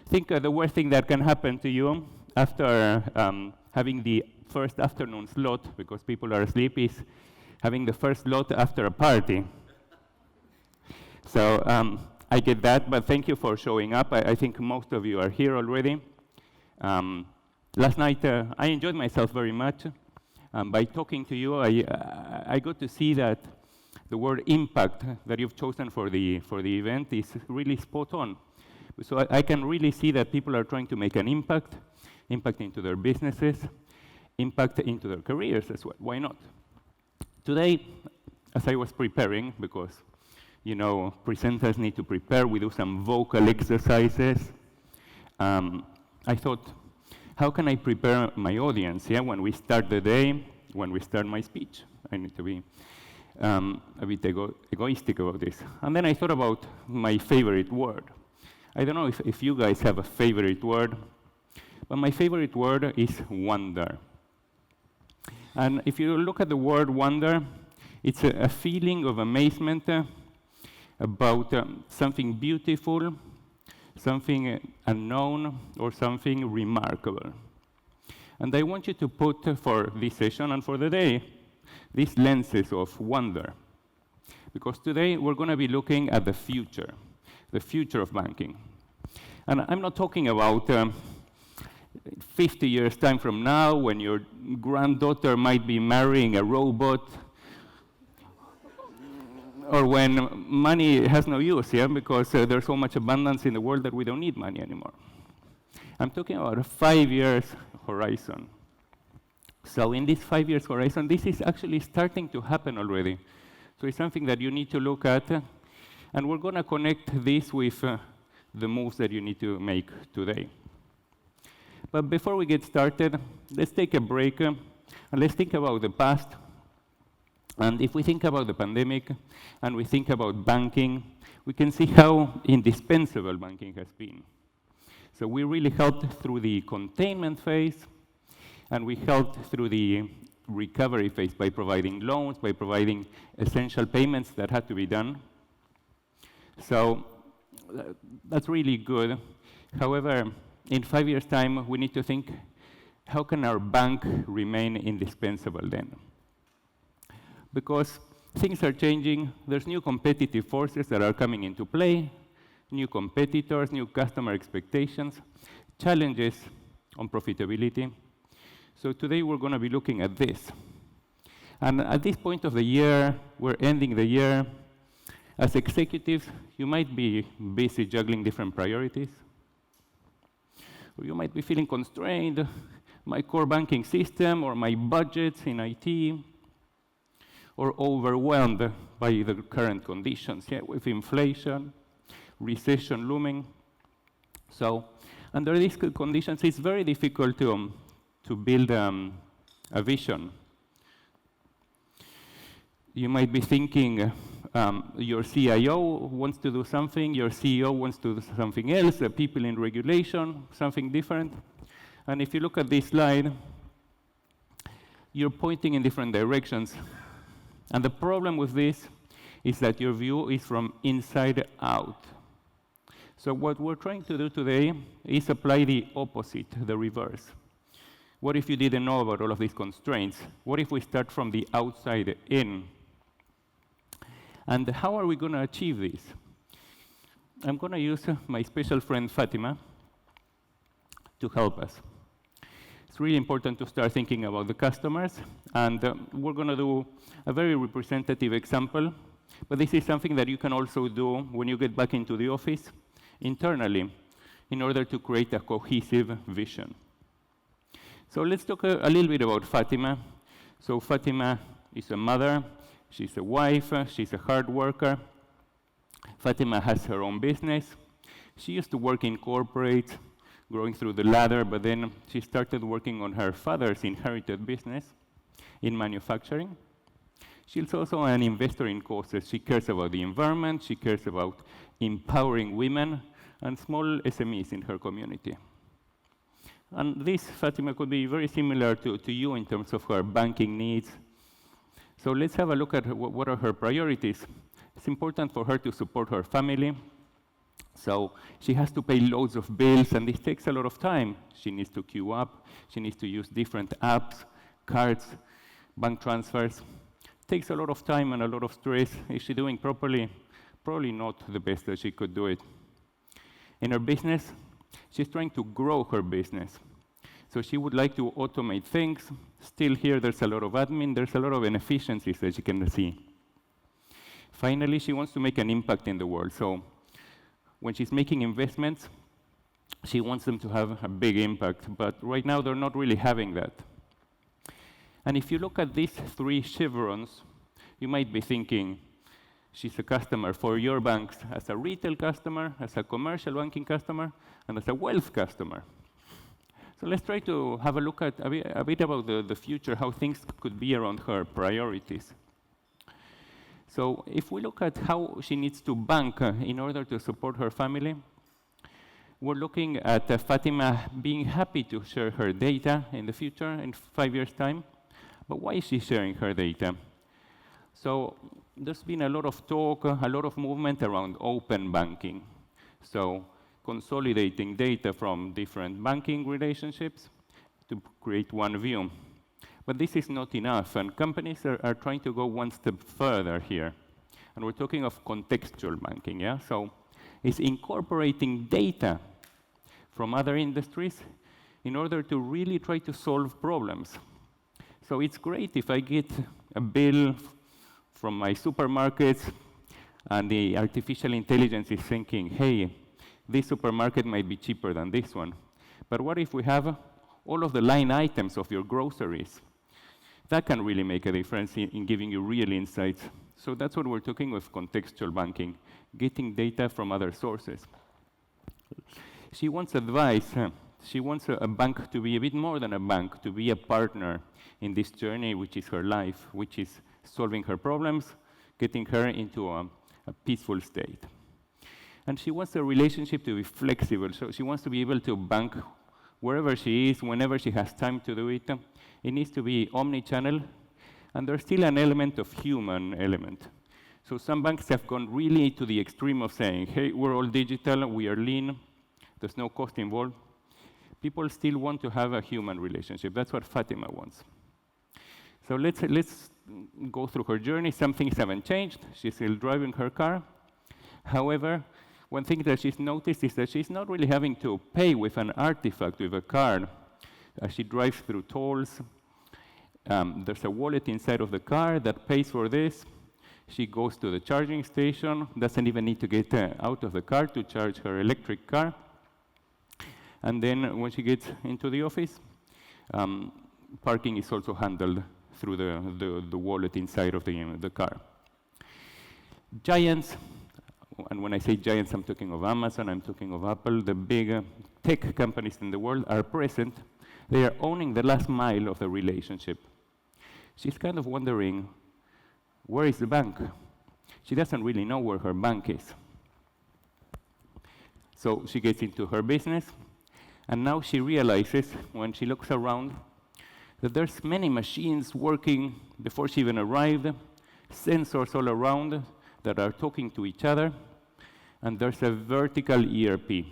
think the worst thing that can happen to you after having the first afternoon slot, because people are asleep, is having the first slot after a party. So I get that, but thank you for showing up. I think most of you are here already. Last night, I enjoyed myself very much. By talking to you, I got to see that the word impact that you've chosen for the event is really spot on. So I can really see that people are trying to make an impact into their businesses, impact into their careers as well. Why not? Today, as I was preparing, because presenters need to prepare, we do some vocal exercises. I thought, how can I prepare my audience? Yeah, when we start the day, when we start my speech, I need to be a bit egoistic about this. And then I thought about my favorite word. I don't know if you guys have a favorite word, but my favorite word is wonder. And if you look at the word wonder, it's a feeling of amazement about something beautiful, something unknown, or something remarkable. And I want you to put for this session and for the day these lenses of wonder. Because today we're going to be looking at the future of banking. And I'm not talking about 50 years time from now when your granddaughter might be marrying a robot, or when money has no use, yeah, because there's so much abundance in the world that we don't need money anymore. I'm talking about a 5 years horizon. So in this 5 years horizon, this is actually starting to happen already. So it's something that you need to look at, and we're going to connect this with the moves that you need to make today. But before we get started, let's take a break, and let's think about the past. And if we think about the pandemic, and we think about banking, we can see how indispensable banking has been. So we really helped through the containment phase, and we helped through the recovery phase by providing loans, by providing essential payments that had to be done. So that's really good. However, in 5 years' time, we need to think, how can our bank remain indispensable then? Because things are changing, there's new competitive forces that are coming into play, new competitors, new customer expectations, challenges on profitability. So today we're going to be looking at this. And at this point of the year, we're ending the year. As executives, you might be busy juggling different priorities. Or you might be feeling constrained, my core banking system or my budgets in IT, or overwhelmed by the current conditions, yeah, with inflation, recession looming. So under these conditions, it's very difficult to build a vision. You might be thinking your CIO wants to do something, your CEO wants to do something else, people in regulation, something different. And if you look at this slide, you're pointing in different directions. And the problem with this is that your view is from inside out. So what we're trying to do today is apply the opposite, the reverse. What if you didn't know about all of these constraints? What if we start from the outside in? And how are we going to achieve this? I'm going to use my special friend Fatima to help us. It's really important to start thinking about the customers, and we're going to do a very representative example, but this is something that you can also do when you get back into the office internally in order to create a cohesive vision. So let's talk a little bit about Fatima. So Fatima is a mother, she's a wife, she's a hard worker. Fatima has her own business. She used to work in corporate, growing through the ladder, but then she started working on her father's inherited business in manufacturing. She's also an investor in causes. She cares about the environment, she cares about empowering women and small SMEs in her community. And this, Fatima, could be very similar to you in terms of her banking needs. So let's have a look at what are her priorities. It's important for her to support her family, So she has to pay loads of bills, and this takes a lot of time. She needs to queue up. She needs to use different apps, cards, bank transfers. Takes a lot of time and a lot of stress. Is she doing properly? Probably not the best that she could do it. In her business, she's trying to grow her business. So she would like to automate things. Still here, there's a lot of admin. There's a lot of inefficiencies that she can see. Finally, she wants to make an impact in the world. So when she's making investments, she wants them to have a big impact. But right now, they're not really having that. And if you look at these three chevrons, you might be thinking, she's a customer for your banks as a retail customer, as a commercial banking customer, and as a wealth customer. So let's try to have a look at a bit about the future, how things could be around her priorities. So if we look at how she needs to bank in order to support her family, we're looking at Fatima being happy to share her data in the future, in 5 years' time. But why is she sharing her data? So there's been a lot of talk, a lot of movement around open banking. So consolidating data from different banking relationships to create one view. But this is not enough, and companies are trying to go one step further here. And we're talking of contextual banking, yeah? So it's incorporating data from other industries in order to really try to solve problems. So it's great if I get a bill from my supermarkets and the artificial intelligence is thinking, hey, this supermarket might be cheaper than this one. But what if we have all of the line items of your groceries? That can really make a difference in giving you real insights. So that's what we're talking with contextual banking, getting data from other sources. She wants advice. She wants a bank to be a bit more than a bank, to be a partner in this journey, which is her life, which is solving her problems, getting her into a peaceful state. And she wants the relationship to be flexible. So she wants to be able to bank wherever she is, whenever she has time to do it. It needs to be omni-channel, and there's still an element of human element. So some banks have gone really to the extreme of saying, hey, we're all digital, we are lean, there's no cost involved. People still want to have a human relationship. That's what Fatima wants. So let's go through her journey. Some things haven't changed. She's still driving her car. However, one thing that she's noticed is that she's not really having to pay with an artifact, with a card. As she drives through tolls, there's a wallet inside of the car that pays for this. She goes to the charging station, doesn't even need to get out of the car to charge her electric car. And then when she gets into the office, parking is also handled through the wallet inside of the car. Giants, and when I say giants, I'm talking of Amazon, I'm talking of Apple, the big tech companies in the world are present. They are owning the last mile of the relationship. She's kind of wondering, where is the bank? She doesn't really know where her bank is. So she gets into her business, and now she realizes, when she looks around, that there's many machines working before she even arrived, sensors all around that are talking to each other, and there's a vertical ERP.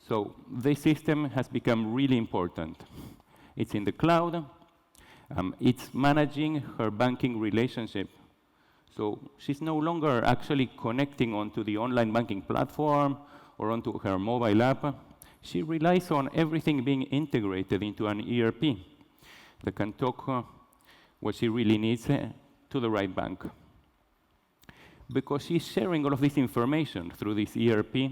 So this system has become really important. It's in the cloud. It's managing her banking relationship. So she's no longer actually connecting onto the online banking platform or onto her mobile app. She relies on everything being integrated into an ERP that can talk what she really needs to the right bank. Because she's sharing all of this information through this ERP,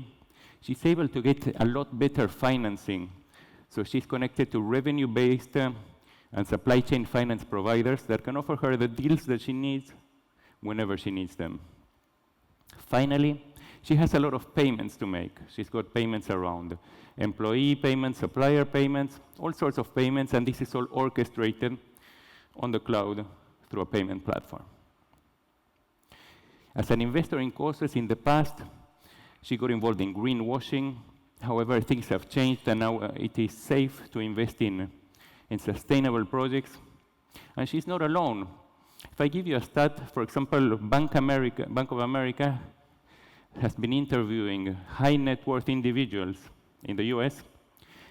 she's able to get a lot better financing. So she's connected to revenue-based and supply chain finance providers that can offer her the deals that she needs whenever she needs them. Finally, she has a lot of payments to make. She's got payments around employee payments, supplier payments, all sorts of payments, and this is all orchestrated on the cloud through a payment platform. As an investor in causes in the past, she got involved in greenwashing. However, things have changed, and now it is safe to invest in sustainable projects. And she's not alone. If I give you a stat, for example, Bank of America has been interviewing high net worth individuals in the US,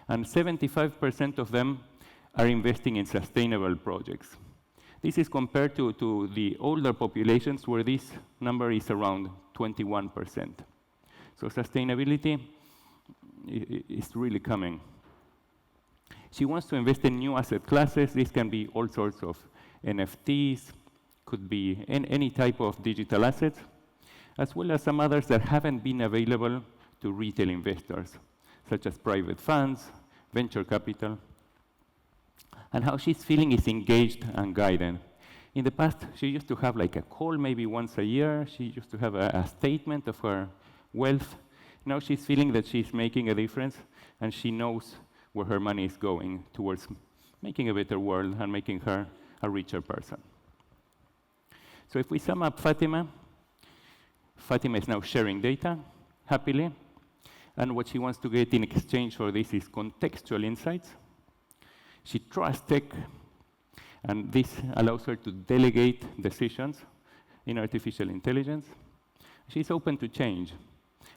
and 75% of them are investing in sustainable projects. This is compared to the older populations where this number is around 21%. So sustainability is really coming. She wants to invest in new asset classes. This can be all sorts of NFTs, could be any type of digital assets, as well as some others that haven't been available to retail investors, such as private funds, venture capital. And how she's feeling is engaged and guided. In the past, she used to have like a call maybe once a year. She used to have a statement of her wealth. Now she's feeling that she's making a difference, and she knows where her money is going towards making a better world and making her a richer person. So if we sum up Fatima is now sharing data happily, and what she wants to get in exchange for this is contextual insights. She trusts tech, and this allows her to delegate decisions in artificial intelligence. She's open to change,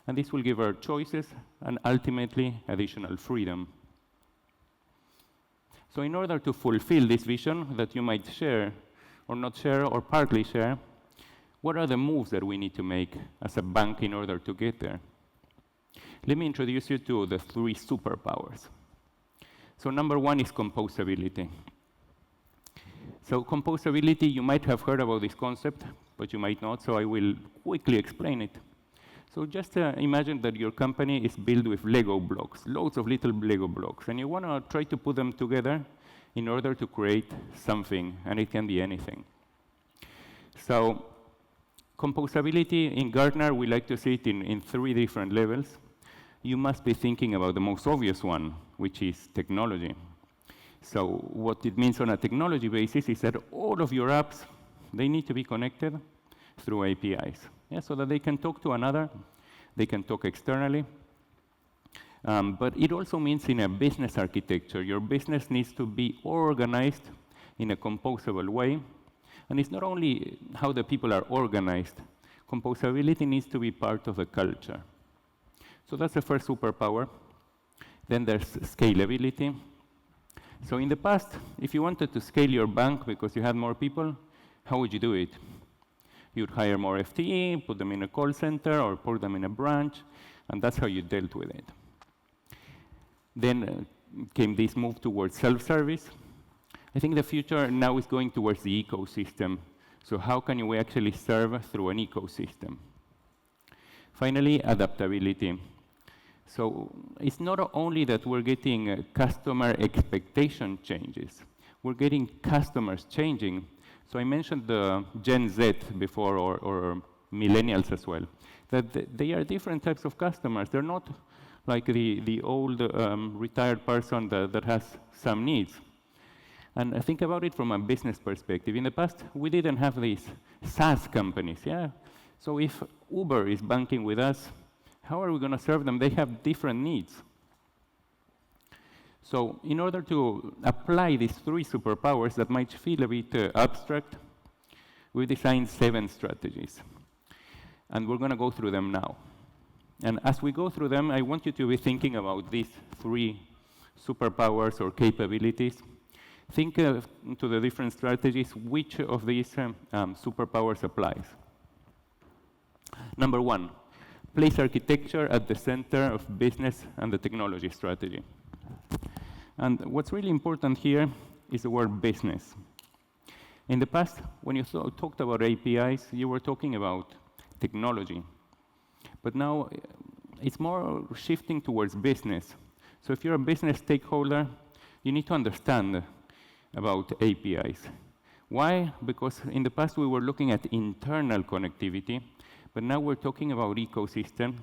and this will give her choices and ultimately additional freedom. So in order to fulfill this vision that you might share or not share or partly share, what are the moves that we need to make as a bank in order to get there? Let me introduce you to the 3 superpowers. So number 1 is composability. So composability, you might have heard about this concept, but you might not, so I will quickly explain it. So just imagine that your company is built with Lego blocks, loads of little Lego blocks, and you want to try to put them together in order to create something, and it can be anything. So composability in Gartner, we like to see it in 3 different levels. You must be thinking about the most obvious one, which is technology. So what it means on a technology basis is that all of your apps, they need to be connected through APIs, so that they can talk to another, they can talk externally. But it also means in a business architecture, your business needs to be organized in a composable way. And it's not only how the people are organized. Composability needs to be part of the culture. So that's the first superpower. Then there's scalability. So in the past, if you wanted to scale your bank because you had more people, how would you do it? You'd hire more FTE, put them in a call center, or put them in a branch, and that's how you dealt with it. Then came this move towards self-service. I think the future now is going towards the ecosystem. So how can we actually serve through an ecosystem? Finally, adaptability. So it's not only that we're getting customer expectation changes, we're getting customers changing. So I mentioned the Gen Z before, or millennials as well, that they are different types of customers. They're not like the old retired person that has some needs. And think about it from a business perspective. In the past, we didn't have these SaaS companies, So if Uber is banking with us, how are we going to serve them? They have different needs. So in order to apply these 3 superpowers that might feel a bit abstract, we designed 7 strategies. And we're going to go through them now. And as we go through them, I want you to be thinking about these 3 superpowers or capabilities. Think to the different strategies, which of these superpowers applies. Number 1, place architecture at the center of business and the technology strategy. And what's really important here is the word business. In the past, when you talked about APIs, you were talking about technology. But now it's more shifting towards business. So if you're a business stakeholder, you need to understand about APIs. Why? Because in the past we were looking at internal connectivity, but now we're talking about ecosystem,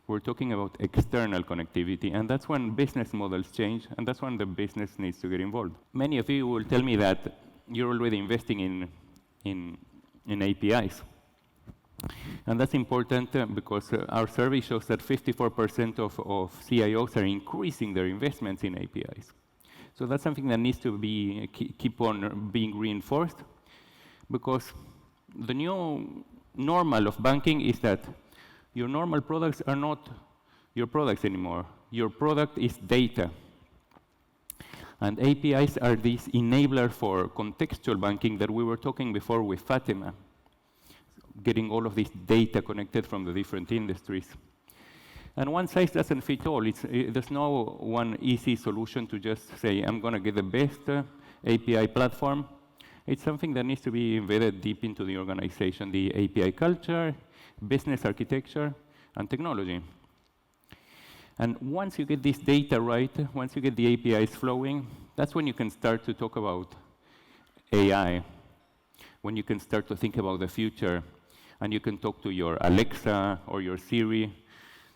we're talking about external connectivity, and that's when business models change, and that's when the business needs to get involved. Many of you will tell me that you're already investing in APIs. And that's important because our survey shows that 54% of CIOs are increasing their investments in APIs. So that's something that needs to be keep on being reinforced, because the new normal of banking is that Your normal products are not your products anymore. Your product is data. And APIs are this enabler for contextual banking that we were talking before with Fatima, getting all of this data connected from the different industries. And one size doesn't fit all. There's no one easy solution to just say, I'm going to get the best API platform. It's something that needs to be embedded deep into the organization, the API culture, business architecture, and technology. And once you get this data right, once you get the APIs flowing, that's when you can start to talk about AI, when you can start to think about the future, and you can talk to your Alexa or your Siri,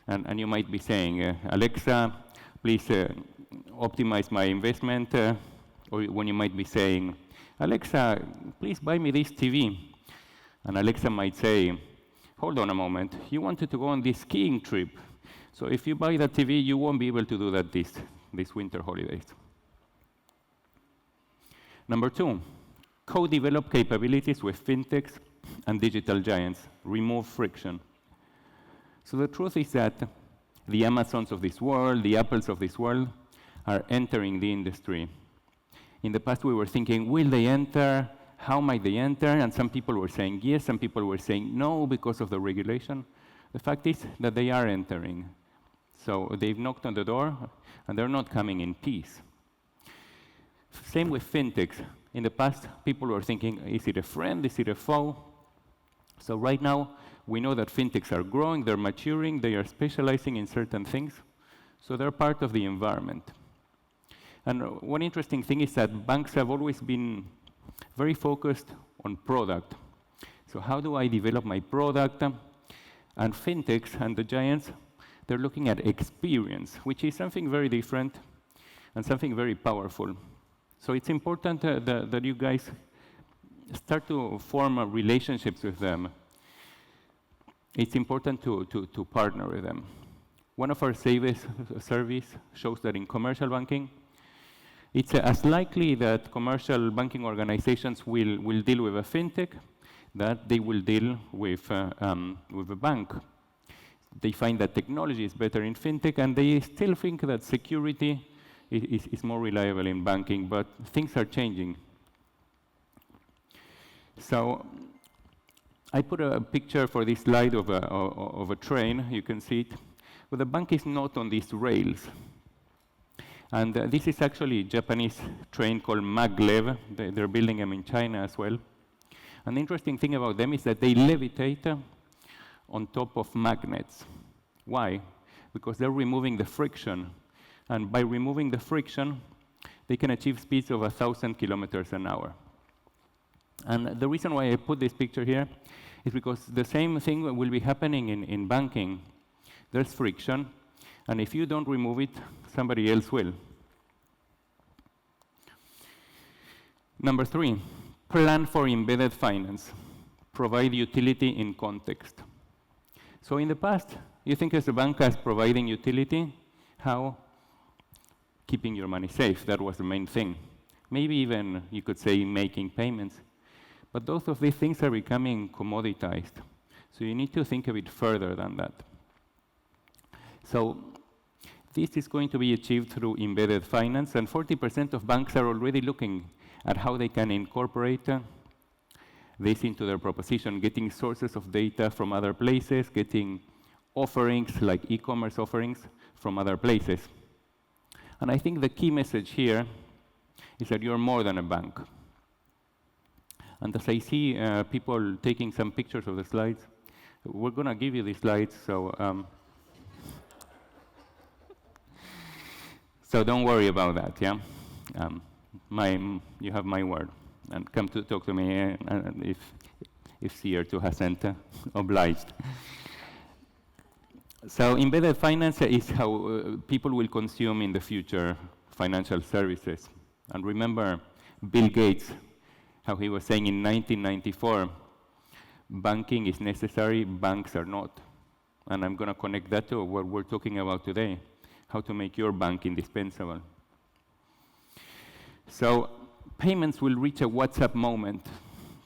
and you might be saying, Alexa, please optimize my investment, or when you might be saying, Alexa, please buy me this TV. And Alexa might say, hold on a moment, you wanted to go on this skiing trip. So if you buy that TV, you won't be able to do that this winter holidays. Number 2, co-develop capabilities with fintechs and digital giants. Remove friction. So the truth is that the Amazons of this world, the Apples of this world, are entering the industry. In the past, we were thinking, will they enter? How might they enter? And some people were saying yes, some people were saying no because of the regulation. The fact is that they are entering. So they've knocked on the door, and they're not coming in peace. Same with fintechs. In the past, people were thinking, is it a friend? Is it a foe? So right now, we know that fintechs are growing, they're maturing, they are specializing in certain things. So they're part of the environment. And one interesting thing is that banks have always been very focused on product. So how do I develop my product? And fintechs and the giants, they're looking at experience, which is something very different and something very powerful. So it's important that you guys start to form relationships with them. It's important to partner with them. One of our surveys shows that in commercial banking, it's as likely that commercial banking organizations will deal with a fintech that they will deal with a bank. They find that technology is better in fintech, and they still think that security is more reliable in banking, but things are changing. So I put a picture for this slide of a train. You can see it. But the bank is not on these rails. And this is actually a Japanese train called maglev. They're building them in China as well. And the interesting thing about them is that they levitate on top of magnets. Why? Because they're removing the friction. And by removing the friction, they can achieve speeds of 1,000 kilometers an hour. And the reason why I put this picture here is because the same thing will be happening in banking. There's friction, and if you don't remove it, somebody else will. Number 3, plan for embedded finance. Provide utility in context. So in the past, you think as a bank as providing utility, how? Keeping your money safe, that was the main thing. Maybe even, you could say, making payments. But both of these things are becoming commoditized. So you need to think a bit further than that. So this is going to be achieved through embedded finance, and 40% of banks are already looking at how they can incorporate this into their proposition, getting sources of data from other places, getting offerings like e-commerce offerings from other places. And I think the key message here is that you're more than a bank. And as I see people taking some pictures of the slides, we're going to give you these slides, so so don't worry about that, yeah? You have my word. And come to talk to me if CR2 hasn't obliged. So embedded finance is how people will consume in the future financial services. And remember Bill Gates, how he was saying in 1994, banking is necessary, banks are not. And I'm going to connect that to what we're talking about today, how to make your bank indispensable. So payments will reach a WhatsApp moment.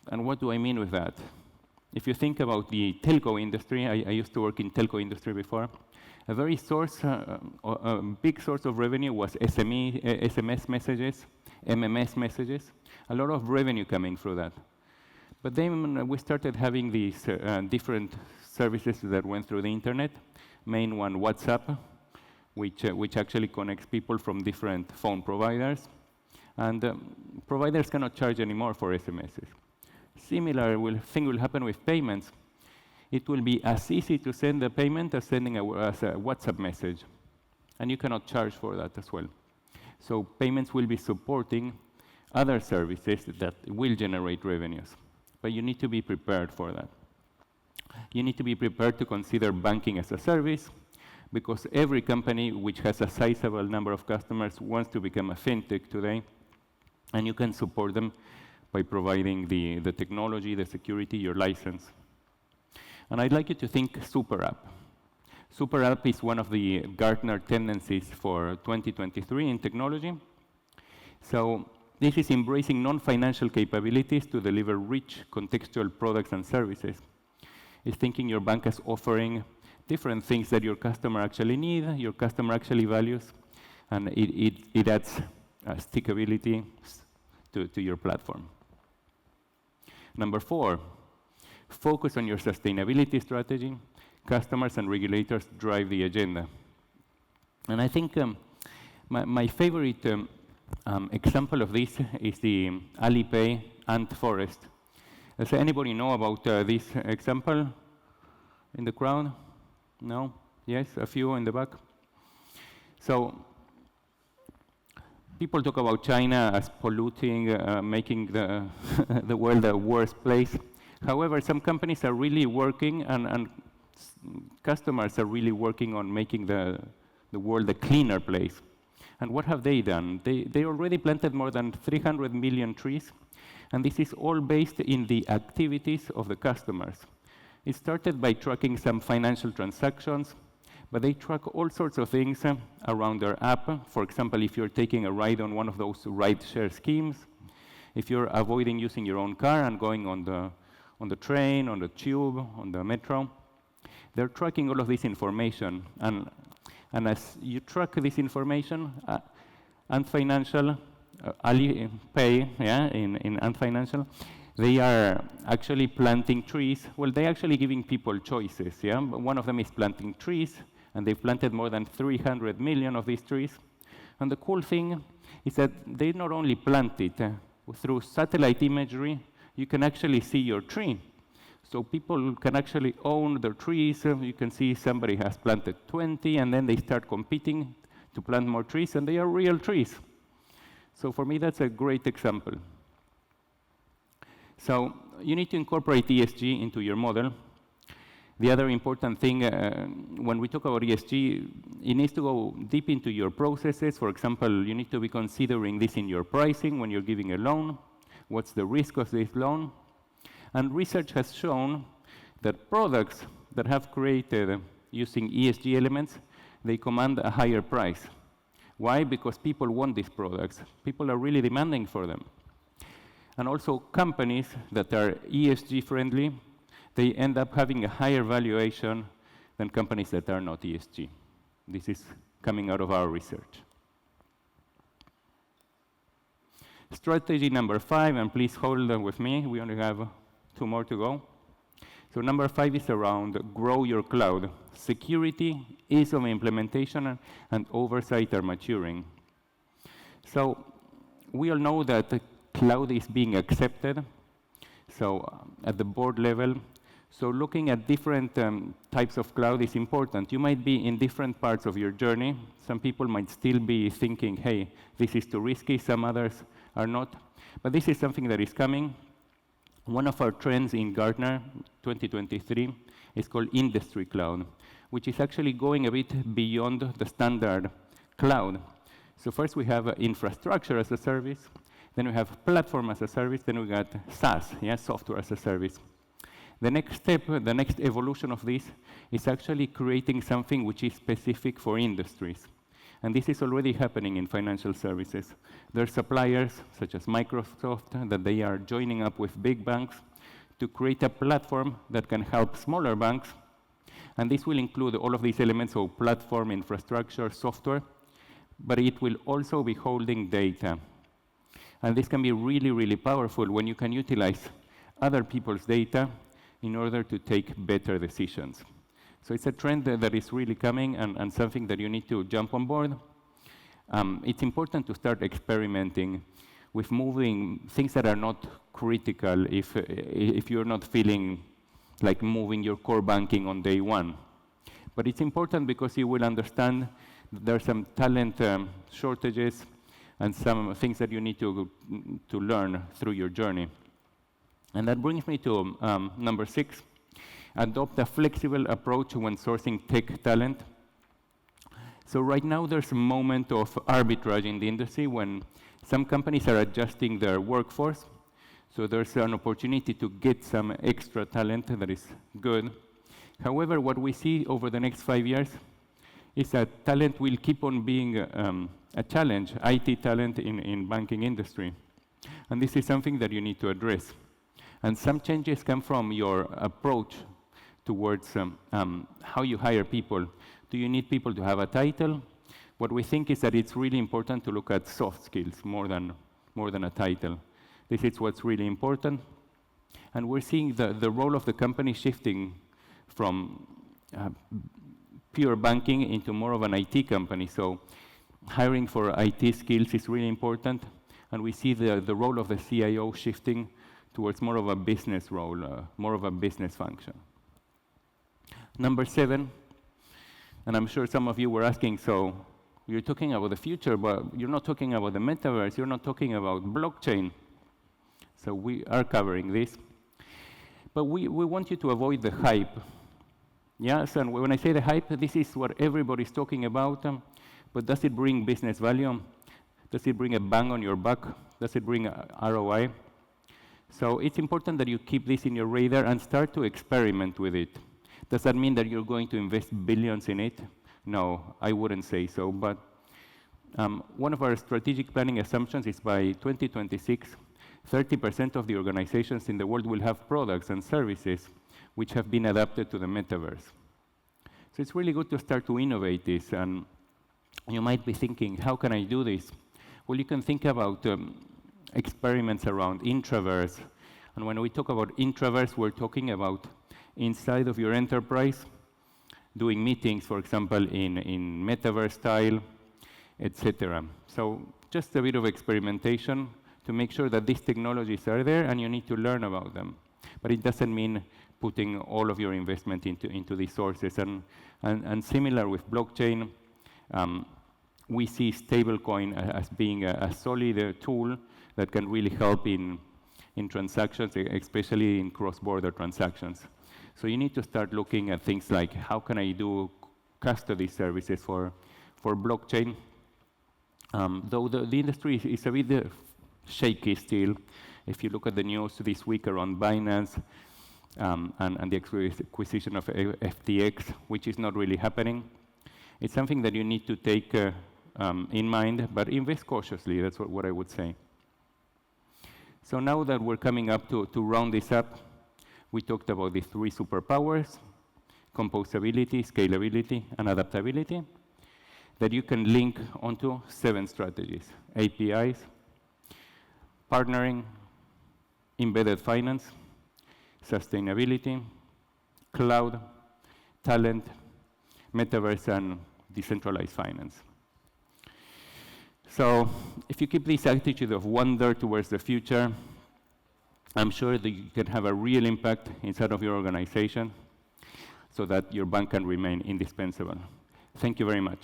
And what do I mean with that? If you think about the telco industry, I used to work in telco industry before, a big source of revenue was SMS messages, MMS messages, a lot of revenue coming through that. But then we started having these different services that went through the internet. Main one, WhatsApp, which actually connects people from different phone providers. And providers cannot charge anymore for SMSs. Similar thing will happen with payments. It will be as easy to send a payment as sending a WhatsApp message. And you cannot charge for that as well. So payments will be supporting other services that will generate revenues. But you need to be prepared for that. You need to be prepared to consider banking as a service, because every company which has a sizable number of customers wants to become a fintech today, and you can support them by providing the technology, the security, your license. And I'd like you to think super app. Super app is one of the Gartner tendencies for 2023 in technology. So this is embracing non-financial capabilities to deliver rich contextual products and services. It's thinking your bank as offering different things that your customer actually need, your customer actually values, and it adds stickability to your platform. Number 4, focus on your sustainability strategy. Customers and regulators drive the agenda. And I think my favorite example of this is the Alipay ant forest. Does anybody know about this example in the crowd? No? Yes? A few in the back? So people talk about China as polluting, making the, the world a worse place. However, some companies are really working, and customers are really working on making the world a cleaner place. And what have they done? They already planted more than 300 million trees, and this is all based in the activities of the customers. It started by tracking some financial transactions, but they track all sorts of things around their app. For example, if you're taking a ride on one of those ride-share schemes, if you're avoiding using your own car and going on the train, on the tube, on the metro, they're tracking all of this information. And as you track this information, Ant Financial, Alipay, yeah, in Ant Financial, they are actually planting trees. Well, they're actually giving people choices. Yeah, one of them is planting trees, and they've planted more than 300 million of these trees. And the cool thing is that they not only plant it, through satellite imagery, you can actually see your tree. So people can actually own their trees. You can see somebody has planted 20, and then they start competing to plant more trees, and they are real trees. So for me, that's a great example. So you need to incorporate ESG into your model. The other important thing, when we talk about ESG, it needs to go deep into your processes. For example, you need to be considering this in your pricing when you're giving a loan. What's the risk of this loan? And research has shown that products that have created using ESG elements, they command a higher price. Why? Because people want these products. People are really demanding for them. And also companies that are ESG friendly, they end up having a higher valuation than companies that are not ESG. This is coming out of our research. Strategy number 5, and please hold with me, we only have 2 more to go. So number 5 is around grow your cloud. Security, ease of implementation, and oversight are maturing. So we all know that the cloud is being accepted, so at the board level. So looking at different types of cloud is important. You might be in different parts of your journey. Some people might still be thinking, hey, this is too risky. Some others are not. But this is something that is coming. One of our trends in Gartner 2023 is called industry cloud, which is actually going a bit beyond the standard cloud. So first we have infrastructure as a service, then we have platform as a service, then we got SaaS, yeah, software as a service. The next step, the next evolution of this is actually creating something which is specific for industries. And this is already happening in financial services. There are suppliers, such as Microsoft, that they are joining up with big banks to create a platform that can help smaller banks. And this will include all of these elements of platform, infrastructure, software, but it will also be holding data. And this can be really, really powerful when you can utilize other people's data in order to take better decisions. So it's a trend that is really coming and something that you need to jump on board. It's important to start experimenting with moving things that are not critical if you're not feeling like moving your core banking on day one. But it's important because you will understand there are some talent shortages and some things that you need to learn through your journey. And that brings me to number 6, adopt a flexible approach when sourcing tech talent. So right now there's a moment of arbitrage in the industry when some companies are adjusting their workforce. So there's an opportunity to get some extra talent that is good. However, what we see over the next 5 years is that talent will keep on being a challenge, IT talent in banking industry. And this is something that you need to address. And some changes come from your approach towards how you hire people. Do you need people to have a title? What we think is that it's really important to look at soft skills more than a title. This is what's really important. And we're seeing the role of the company shifting from pure banking into more of an IT company. So hiring for IT skills is really important. And we see the role of the CIO shifting towards more of a business role, more of a business function. Number 7, and I'm sure some of you were asking, so you're talking about the future, but you're not talking about the metaverse, you're not talking about blockchain. So we are covering this. But we want you to avoid the hype. Yes, and when I say the hype, this is what everybody's talking about, but does it bring business value? Does it bring a bang on your back? Does it bring a ROI? So it's important that you keep this in your radar and start to experiment with it. Does that mean that you're going to invest billions in it? No, I wouldn't say so. But one of our strategic planning assumptions is by 2026, 30% of the organizations in the world will have products and services which have been adapted to the metaverse. So it's really good to start to innovate this. And you might be thinking, how can I do this? Well, you can think about experiments around introverse. And when we talk about introverse, we're talking about inside of your enterprise, doing meetings, for example, in metaverse style, etc. So just a bit of experimentation to make sure that these technologies are there and you need to learn about them. But it doesn't mean putting all of your investment into these sources. And similar with blockchain, we see stablecoin as being a solid tool that can really help in transactions, especially in cross-border transactions. So you need to start looking at things like, how can I do custody services for blockchain? Though the industry is a bit shaky still. If you look at the news this week around Binance and the acquisition of FTX, which is not really happening, it's something that you need to take in mind, but invest cautiously. That's what I would say. So now that we're coming up to round this up, we talked about the 3 superpowers: composability, scalability, and adaptability, that you can link onto 7 strategies: APIs, partnering, embedded finance, sustainability, cloud, talent, metaverse, and decentralized finance. So if you keep this attitude of wonder towards the future, I'm sure that you can have a real impact inside of your organization so that your bank can remain indispensable. Thank you very much.